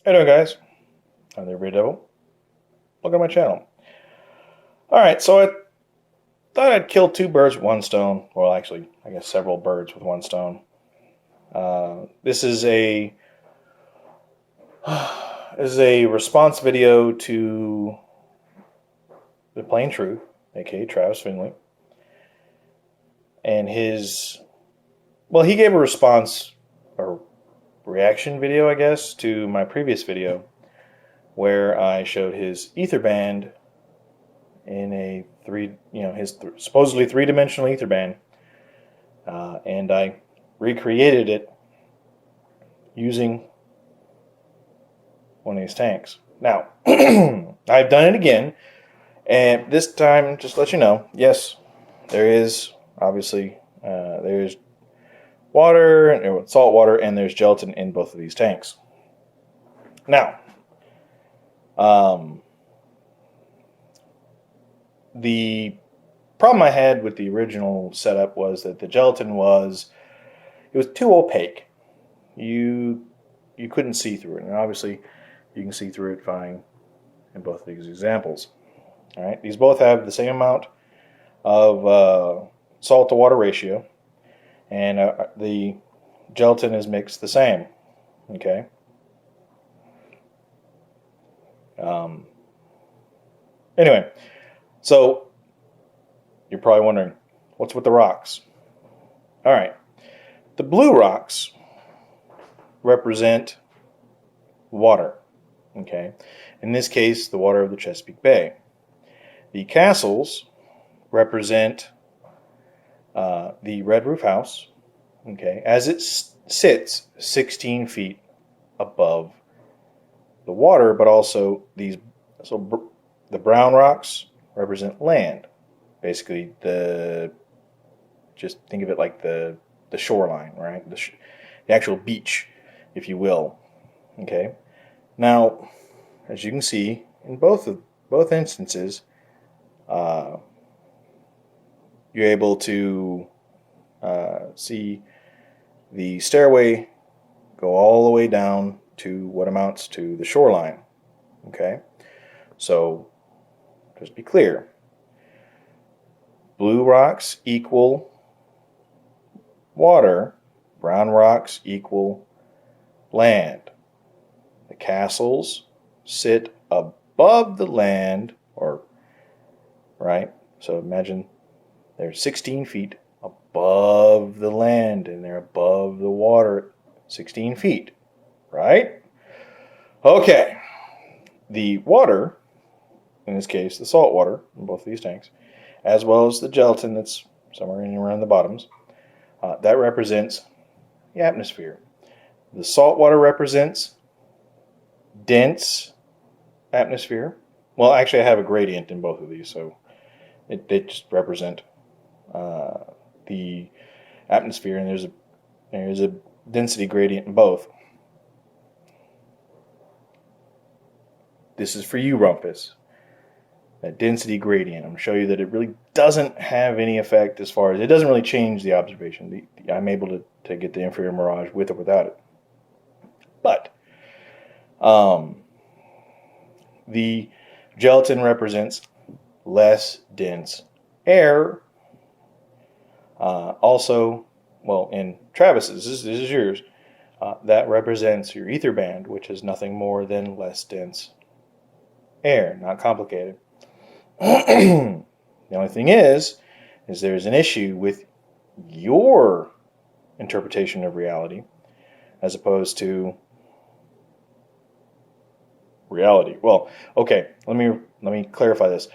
How you doing, guys? I'm the Everyday Devil. Welcome to my channel. Alright, so I thought I'd kill two birds with one stone. Well, actually, I guess several birds with one stone. This is a response video to The Plain Truth, aka Travis Finley. And he gave a response, or reaction video, I guess, to my previous video, where I showed his ether band in a supposedly three-dimensional ether band, and I recreated it using one of these tanks. Now, I've done it again, and this time, just to let you know, yes, there is obviously there's water, salt water, and there's gelatin in both of these tanks. Now, the problem I had with the original setup was that the gelatin was too opaque. You couldn't see through it, and obviously you can see through it fine in both of these examples. All right, these both have the same amount of salt to water ratio, and the gelatin is mixed the same. Okay. Anyway, so you're probably wondering, what's with the rocks? All right, the blue rocks represent water. Okay, in this case, the water of the Chesapeake Bay. The castles represent the red roof house. Okay, as it sits 16 feet above the water, but also the brown rocks represent land. Basically, just think of it like the shoreline, right? The actual beach, if you will. Okay. Now, as you can see in both instances, you're able to see the stairway go all the way down to what amounts to the shoreline. Okay, so just be clear. Blue rocks equal water, brown rocks equal land. The castles sit above the land, right? So imagine they're 16 feet above the land, and they're above the water 16 feet, right? Okay. The water, in this case, the salt water in both of these tanks, as well as the gelatin that's somewhere in and around the bottoms, that represents the atmosphere. The salt water represents dense atmosphere. Well, actually, I have a gradient in both of these, so they just represent the atmosphere, and there's a density gradient in both. This is for you, Rumpus. That density gradient. I'm going to show you that it really doesn't have any effect as far as it doesn't really change the observation. I'm able to get the infrared mirage with or without it. But the gelatin represents less dense air. Also, well, in Travis's, this is yours, that represents your ether band, which is nothing more than less dense air. Not complicated. The only thing is there's an issue with your interpretation of reality as opposed to reality. Well, okay, let me clarify this.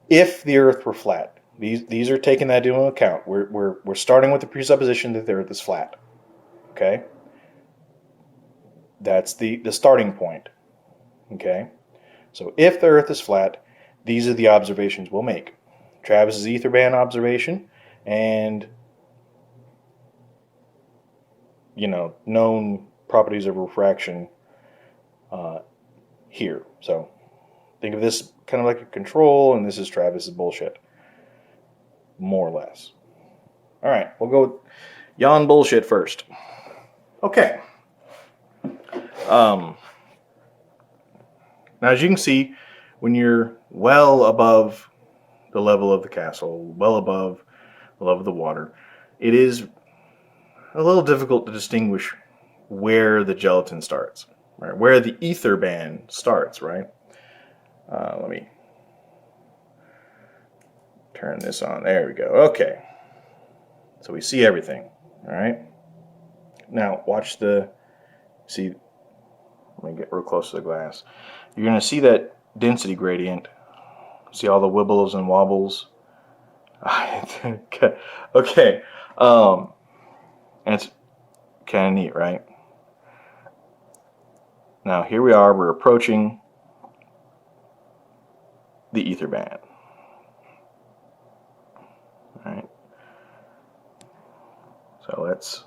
If the Earth were flat, these are taking that into account. We're starting with the presupposition that the Earth is flat. Okay, that's the starting point. Okay, so if the Earth is flat, these are the observations we'll make. Travis's ether band observation and known properties of refraction here. So think of this kind of like a control, and this is Travis's bullshit, more or less. All right, we'll go with yawn bullshit first. Okay. Now, as you can see, when you're well above the level of the castle, well above the level of the water, it is a little difficult to distinguish where the gelatin starts, right? Where the ether band starts, right? Let me turn this on. There we go. Okay. So we see everything, all right? Now, watch see, let me get real close to the glass. You're going to see that density gradient. See all the wibbles and wobbles? Okay. And it's kind of neat, right? Now, here we are. We're approaching the ether band. All right. So let's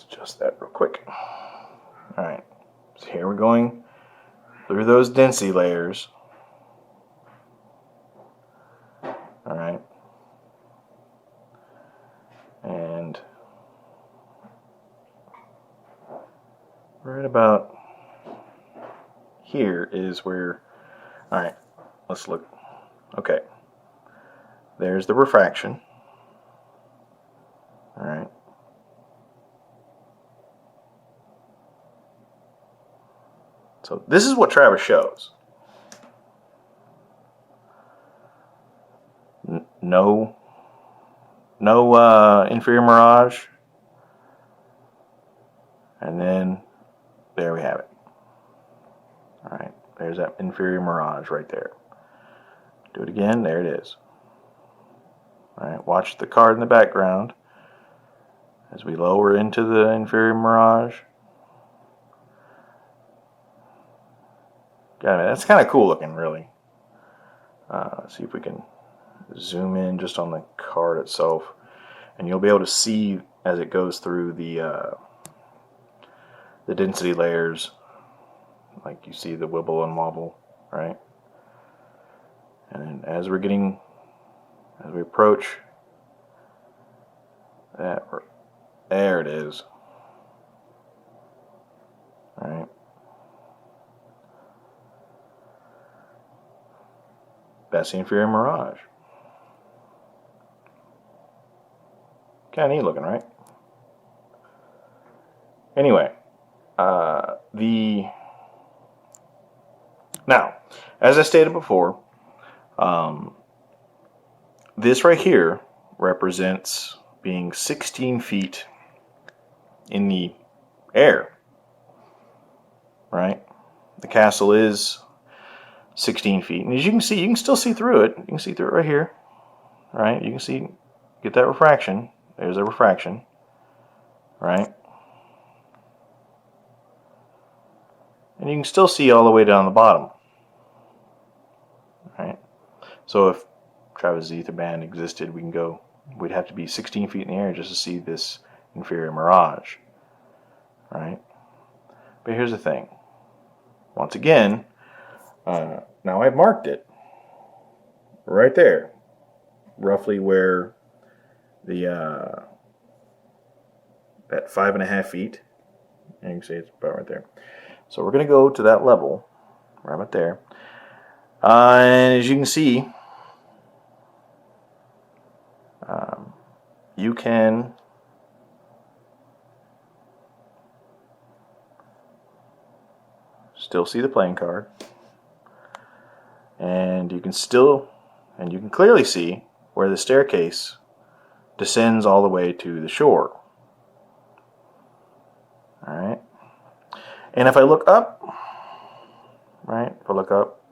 adjust that real quick. All right. So here we're going through those density layers. All right. And right about here is where, all right, let's look. Okay. There's the refraction. All right. So this is what Travis shows. No inferior mirage. And then there we have it. All right, there's that inferior mirage right there. Do it again, there it is. All right, watch the card in the background as we lower into the inferior mirage. God, that's kind of cool looking, really. Let's see if we can zoom in just on the card itself, and you'll be able to see as it goes through the density layers, like you see the wibble and wobble, right? And as we approach that, there it is. All right. That's the inferior mirage. Kind of neat looking, right? Anyway, now, as I stated before, this right here represents being 16 feet in the air, right? The castle is 16 feet, and as you can see, you can still see through it. You can see through it right here, right? You can see, get that refraction. There's a refraction, right? And you can still see all the way down the bottom, right? So if Travis' ether band existed, we'd have to be 16 feet in the air just to see this inferior mirage, right? But here's the thing. Once again, now I've marked it right there, roughly where the that 5.5 feet, and you can see it's about right there. So we're going to go to that level, right about there, and as you can see, you can still see the playing card, and you can clearly see where the staircase descends all the way to the shore. All right, and if I look up, right, if I look up,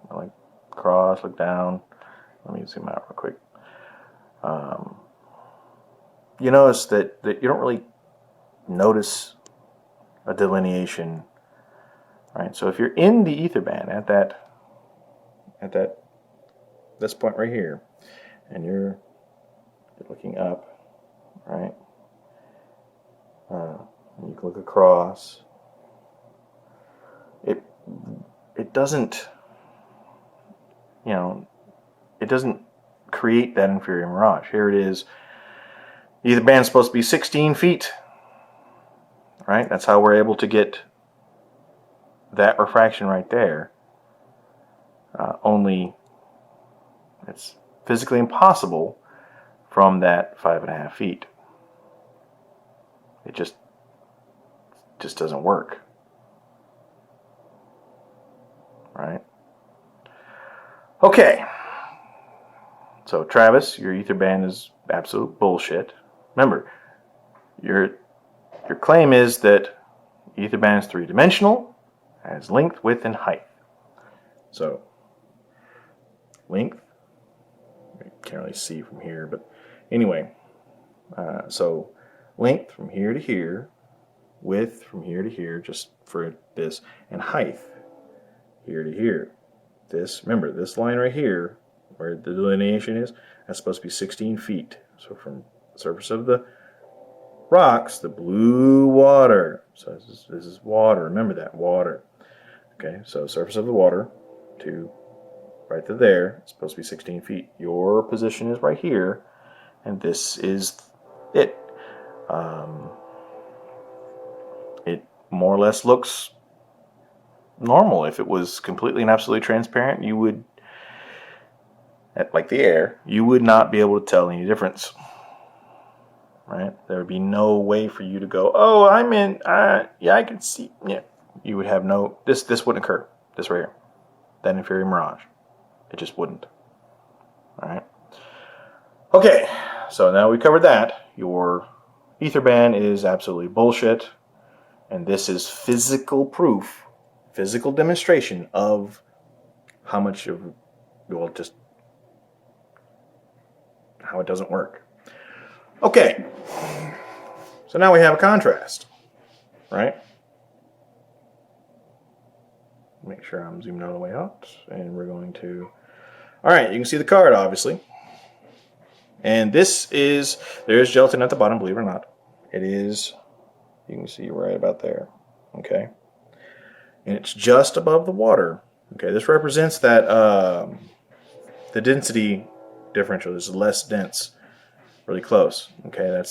I like cross, look down. Let me zoom out real quick. You notice that you don't really notice a delineation, right? So if you're in the ether band at this point right here, and you're looking up, right? And you can look across. It doesn't, it doesn't create that inferior mirage. Here it is. The ether band is supposed to be 16 feet right? That's how we're able to get that refraction right there. Only it's physically impossible from that 5.5 feet. It just doesn't work, right? Okay. So Travis, your ether band is absolute bullshit. Remember, your claim is that ether band is three-dimensional, has length, width, and height. So length, you can't really see from here, but anyway, so length from here to here, width from here to here, just for this, and height here to here. This, remember, this line right here, where the delineation is, that's supposed to be 16 feet. So from the surface of the rocks, the blue water, so this is water, remember that, water. Okay, so surface of the water to right to there, it's supposed to be 16 feet. Your position is right here, and this is it. It more or less looks normal. If it was completely and absolutely transparent, you would, like the air, you would not be able to tell any difference. Right? There would be no way for you to go, oh, I'm in, yeah, I can see. Yeah, you would have no, this wouldn't occur. This right here, that inferior mirage. It just wouldn't. All right. Okay, so now we covered that. Your ether band is absolutely bullshit, and this is physical proof, physical demonstration of how much of, well, just how it doesn't work. Okay, so now we have a contrast, right? Make sure I'm zoomed all the way out, and we're going to, all right, you can see the card, obviously. And this is, there's gelatin at the bottom, believe it or not. It is, you can see right about there, okay? And it's just above the water. Okay, this represents that the density differential is less dense, really close. Okay,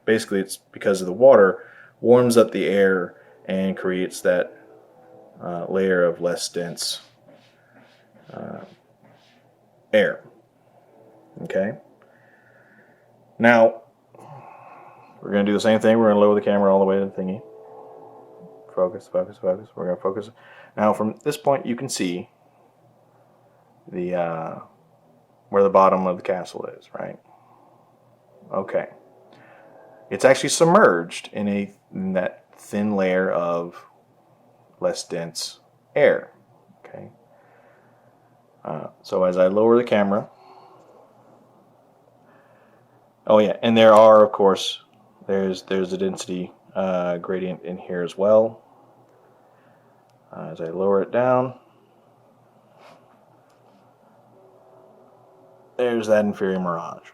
basically it's because of the water warms up the air and creates that layer of less dense air. Okay. Now we're going to do the same thing. We're going to lower the camera all the way to the thingy. Focus, focus, focus. We're going to focus. Now from this point you can see the where the bottom of the castle is, right? Okay. It's actually submerged in that thin layer of less dense air. Okay. So as I lower the camera, oh yeah, and there are, of course, there's the density gradient in here as well. As I lower it down, there's that inferior mirage.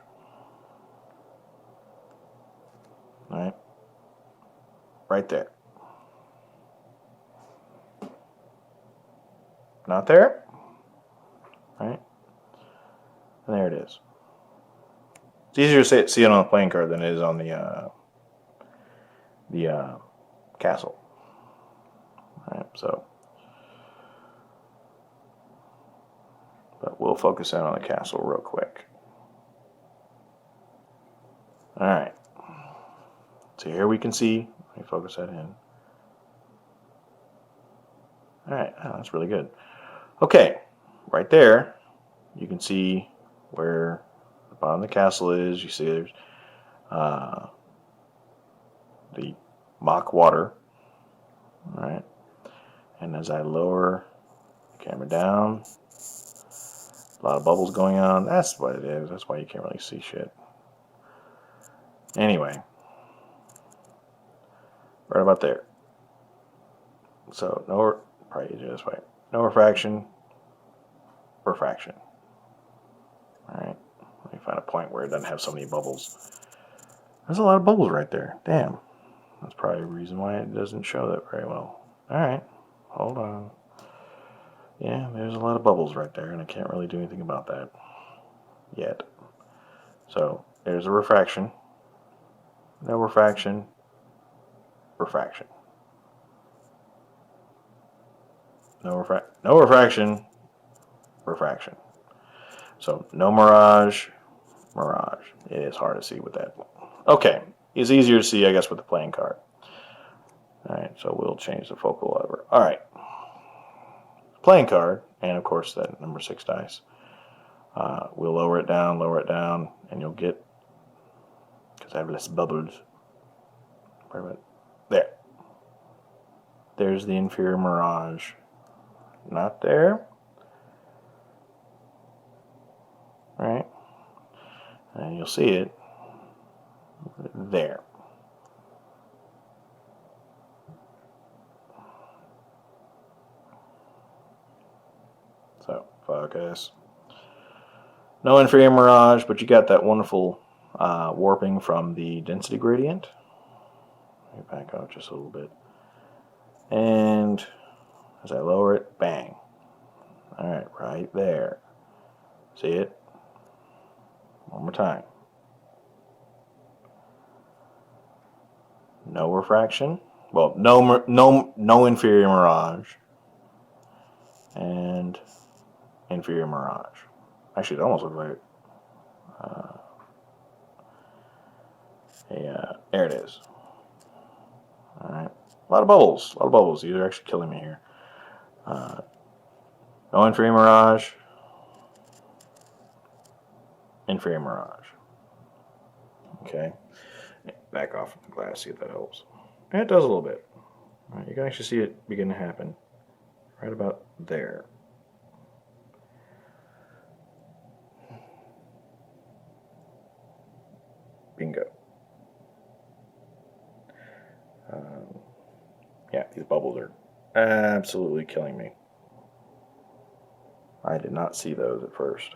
All right, right there. Not there. All right, and there it is. It's easier to see it on the playing card than it is on the castle. All right, so, but we'll focus in on the castle real quick. All right. So here we can see. Let me focus that in. All right, oh, that's really good. Okay, right there, you can see where the bottom of the castle is. You see there's the mock water. All right, and as I lower the camera down, a lot of bubbles going on. That's what it is. That's why you can't really see shit. Anyway, right about there. So no, probably easier this way. No refraction, refraction. All right, let me find a point where it doesn't have so many bubbles. There's a lot of bubbles right there. Damn, that's probably a reason why it doesn't show that very well. All right, hold on. Yeah, there's a lot of bubbles right there, and I can't really do anything about that yet. So there's a refraction. No refraction. refraction. No refraction, refraction. So no mirage, mirage. It is hard to see with that. Okay, it's easier to see, I guess, with the playing card. All right, so we'll change the focal lever. All right, playing card, and of course that number 6 dice. We'll lower it down, and you'll get, because I have less bubbles. There. There's the inferior mirage. Not there. Right? And you'll see it there. So, focus. No inferior mirage, but you got that wonderful warping from the density gradient. Let me back out just a little bit. And as I lower it, bang. Alright, right there. See it? One more time. No refraction. Well, no inferior mirage. And inferior mirage. Actually, it almost looks like there it is. Alright. A lot of bubbles. A lot of bubbles. These are actually killing me here. No inferior mirage. Inferior mirage. Okay. Back off from the glass, see if that helps. And it does a little bit. Right, you can actually see it begin to happen right about there. Bingo. Yeah, these bubbles are absolutely killing me. I did not see those at first.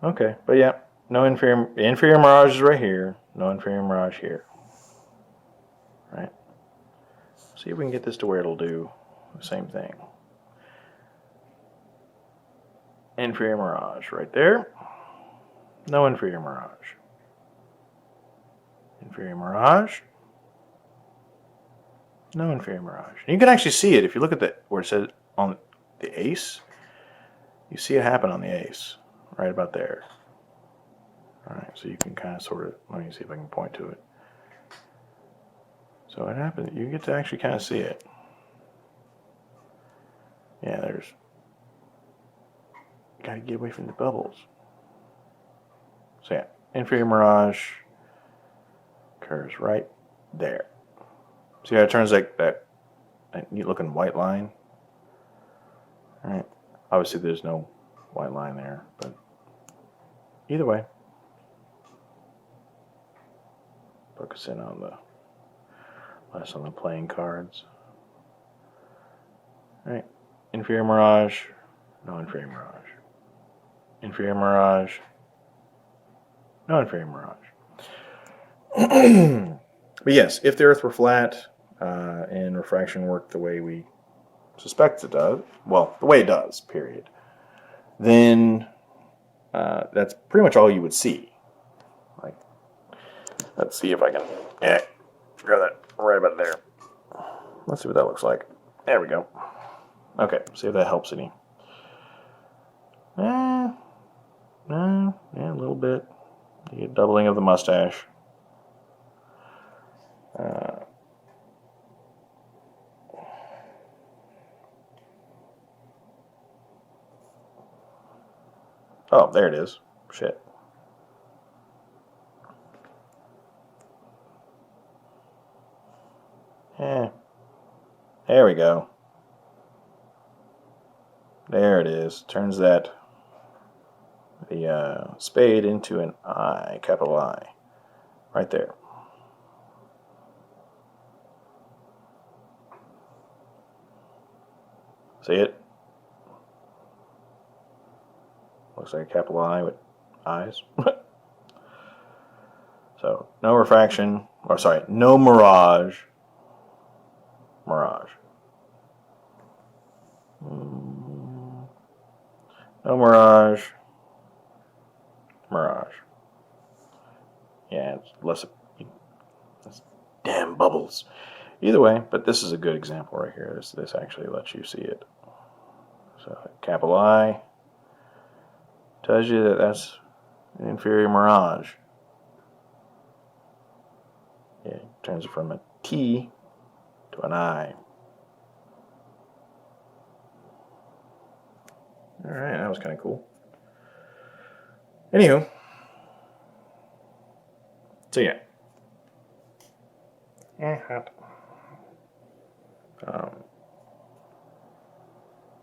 Okay, but yeah, no inferior mirage is right here. No inferior mirage here. Right? See if we can get this to where it'll do the same thing. Inferior mirage right there. No inferior mirage. Inferior mirage. No inferior mirage. And you can actually see it if you look at the where it says on the ace. You see it happen on the ace, right about there. All right, so you can kind of sort of, let me see if I can point to it. So it happens. You get to actually kind of see it. Yeah, there's. You gotta get away from the bubbles. So yeah, inferior mirage occurs right there. See how it turns like that neat looking white line? Alright. Obviously there's no white line there, but either way. Focus in on the less on the playing cards. Alright. Inferior mirage. No inferior mirage. Inferior mirage. No inferior mirage. But yes, if the Earth were flat and refraction worked the way we suspect it does, well, the way it does, period, then that's pretty much all you would see. Like, let's see if I can grab that right about there. Let's see what that looks like. There we go. Okay, see if that helps any. Yeah, a little bit. You get doubling of the mustache. Oh, there it is. Shit. Yeah. There we go. There it is. Turns the spade into an I, capital I. Right there. See it? Looks like a capital I with eyes. So, no refraction, or sorry, no mirage. Mirage. No mirage. Mirage. Yeah, it's damn bubbles. Either way, but this is a good example right here. This actually lets you see it. So capital I tells you that that's an inferior mirage. Yeah, it turns it from a T to an I. Alright, that was kind of cool. Anywho. So yeah.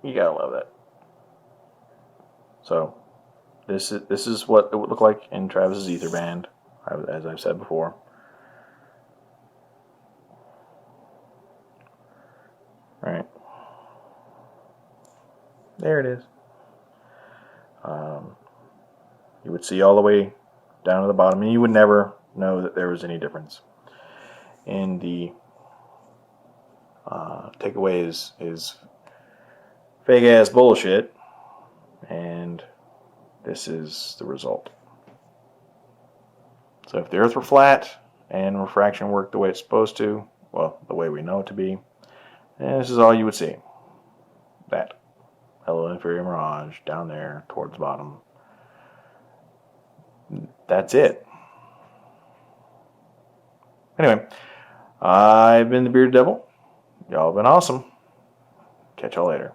You gotta love that. So this is what it would look like in Travis's ether band, as I've said before. Right. There it is. You would see all the way down to the bottom, and you would never know that there was any difference. And the takeaway is fake ass bullshit, and this is the result. So if the Earth were flat and refraction worked the way it's supposed to, well, the way we know it to be, and this is all you would see. That hello inferior mirage down there towards the bottom. That's it. Anyway, I've been the Bearded Devil. Y'all have been awesome. Catch y'all later.